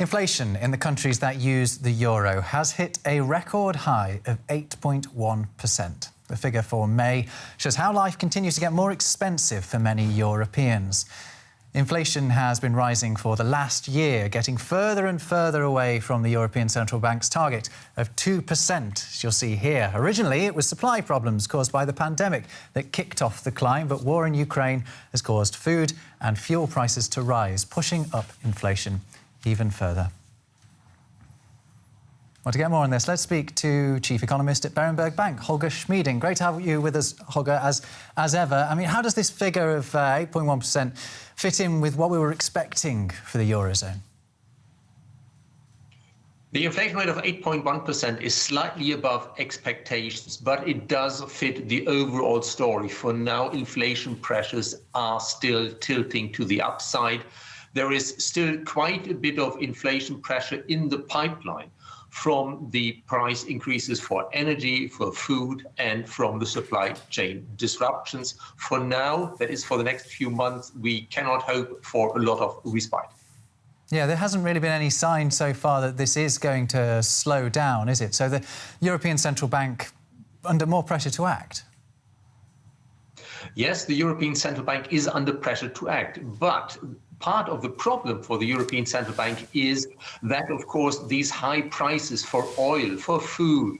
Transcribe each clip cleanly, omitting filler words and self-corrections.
Inflation in the countries that use the euro has hit a record high of 8.1%. The figure for May shows how life continues to get more expensive for many Europeans. Inflation has been rising for the last year, getting further and further away from the European Central Bank's target of 2%, as you'll see here. Originally, it was supply problems caused by the pandemic that kicked off the climb, but war in Ukraine has caused food and fuel prices to rise, pushing up inflation even further. Well, to get more on this, let's speak to Chief Economist at Berenberg Bank, Holger Schmieding. Great to have you with us, Holger, as ever. I mean, how does this figure of 8.1% fit in with what we were expecting for the Eurozone? The inflation rate of 8.1% is slightly above expectations, but it does fit the overall story. For now, inflation pressures are still tilting to the upside. There is still quite a bit of inflation pressure in the pipeline from the price increases for energy, for food, and from the supply chain disruptions. For now, that is for the next few months, we cannot hope for a lot of respite. Yeah, there hasn't really been any sign so far that this is going to slow down, is it? So the European Central Bank under more pressure to act? Yes, the European Central Bank is under pressure to act, but part of the problem for the European Central Bank is that, of course, these high prices for oil, for food,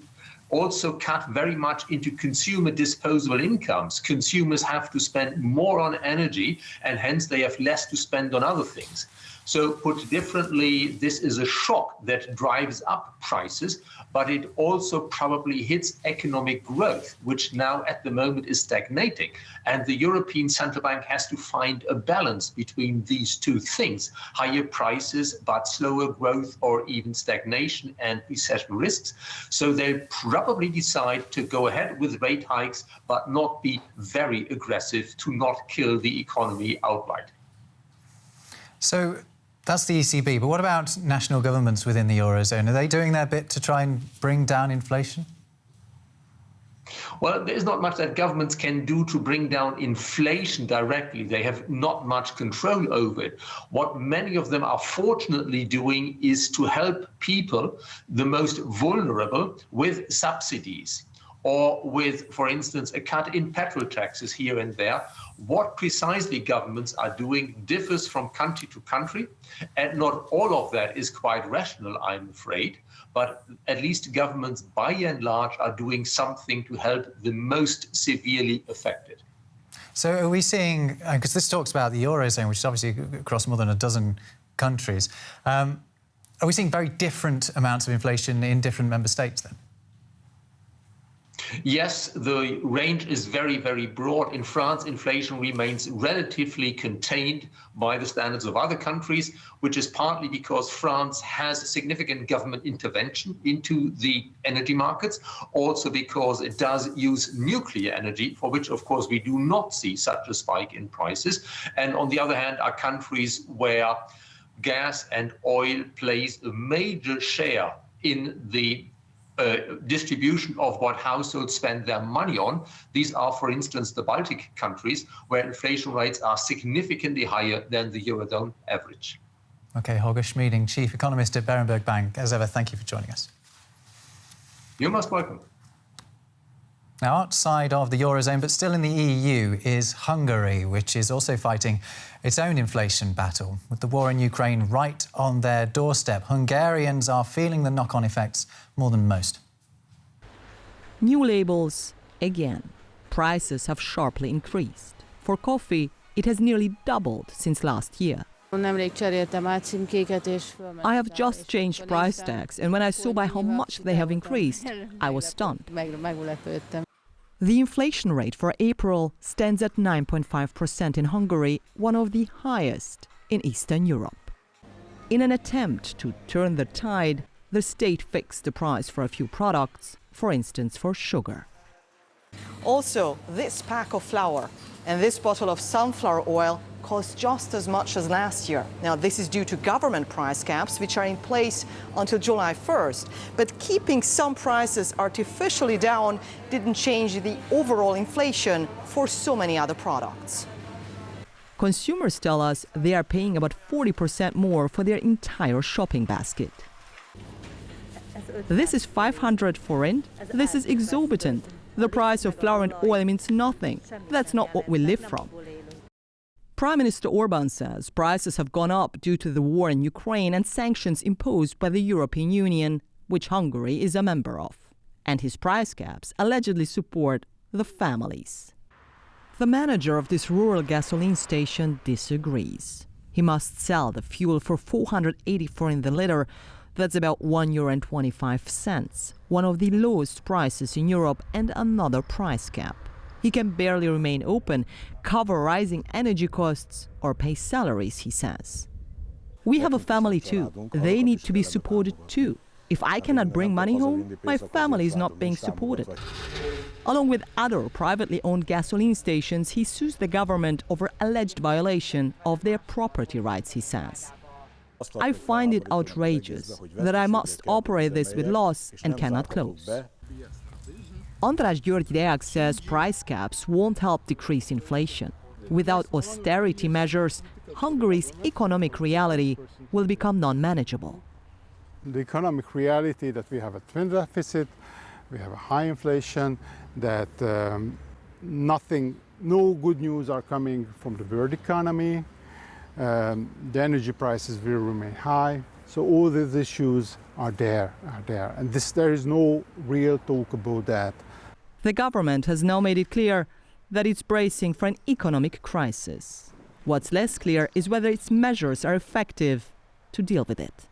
also cut very much into consumer disposable incomes. Consumers have to spend more on energy, and hence they have less to spend on other things. So put differently, this is a shock that drives up prices, but it also probably hits economic growth, which now at the moment is stagnating. And the European Central Bank has to find a balance between these two things: higher prices, but slower growth or even stagnation and recession risks. So they'll probably decide to go ahead with rate hikes, but not be very aggressive to not kill the economy outright. So that's the ECB, but what about national governments within the Eurozone? Are they doing their bit to try and bring down inflation? Well, there is not much that governments can do to bring down inflation directly. They have not much control over it. What many of them are fortunately doing is to help people, the most vulnerable, with subsidies, or with, for instance, a cut in petrol taxes here and there. What precisely governments are doing differs from country to country, and not all of that is quite rational, I'm afraid. But at least governments, by and large, are doing something to help the most severely affected. So are we seeing, because this talks about the Eurozone, which is obviously across more than a dozen countries, are we seeing very different amounts of inflation in different member states then? Yes, the range is very, very broad. In France, inflation remains relatively contained by the standards of other countries, which is partly because France has significant government intervention into the energy markets, also because it does use nuclear energy, for which, of course, we do not see such a spike in prices. And on the other hand, are countries where gas and oil plays a major share in the distribution of what households spend their money on. These are, for instance, the Baltic countries, where inflation rates are significantly higher than the Eurozone average. OK, Holger Schmieding, Chief Economist at Berenberg Bank. As ever, thank you for joining us. You're most welcome. Now, outside of the Eurozone, but still in the EU, is Hungary, which is also fighting its own inflation battle. With the war in Ukraine right on their doorstep, Hungarians are feeling the knock-on effects more than most. New labels again. Prices have sharply increased. For coffee, it has nearly doubled since last year. I have just changed price tags, and when I saw by how much they have increased, I was stunned. The inflation rate for April stands at 9.5% in Hungary, one of the highest in Eastern Europe. In an attempt to turn the tide, the state fixed the price for a few products, for instance for sugar. Also, this pack of flour and this bottle of sunflower oil cost just as much as last year. Now, this is due to government price caps, which are in place until July 1st. But keeping some prices artificially down didn't change the overall inflation for so many other products. Consumers tell us they are paying about 40% more for their entire shopping basket. This is 500 forint. This is exorbitant. The price of flour and oil means nothing. That's not what we live from. Prime Minister Orban says prices have gone up due to the war in Ukraine and sanctions imposed by the European Union, which Hungary is a member of. And his price caps allegedly support the families. The manager of this rural gasoline station disagrees. He must sell the fuel for 480 forint the liter. That's about €1.25, one of the lowest prices in Europe and another price cap. He can barely remain open, cover rising energy costs, or pay salaries, he says. We have a family too. They need to be supported too. If I cannot bring money home, my family is not being supported. Along with other privately owned gasoline stations, he sues the government over alleged violation of their property rights, he says. I find it outrageous that I must operate this with loss and cannot close. András György says price caps won't help decrease inflation. Without austerity measures, Hungary's economic reality will become non-manageable. The economic reality that we have a twin deficit, we have a high inflation, that no good news are coming from the world economy, the energy prices will remain high. So all these issues are there. And there is no real talk about that. The government has now made it clear that it's bracing for an economic crisis. What's less clear is whether its measures are effective to deal with it.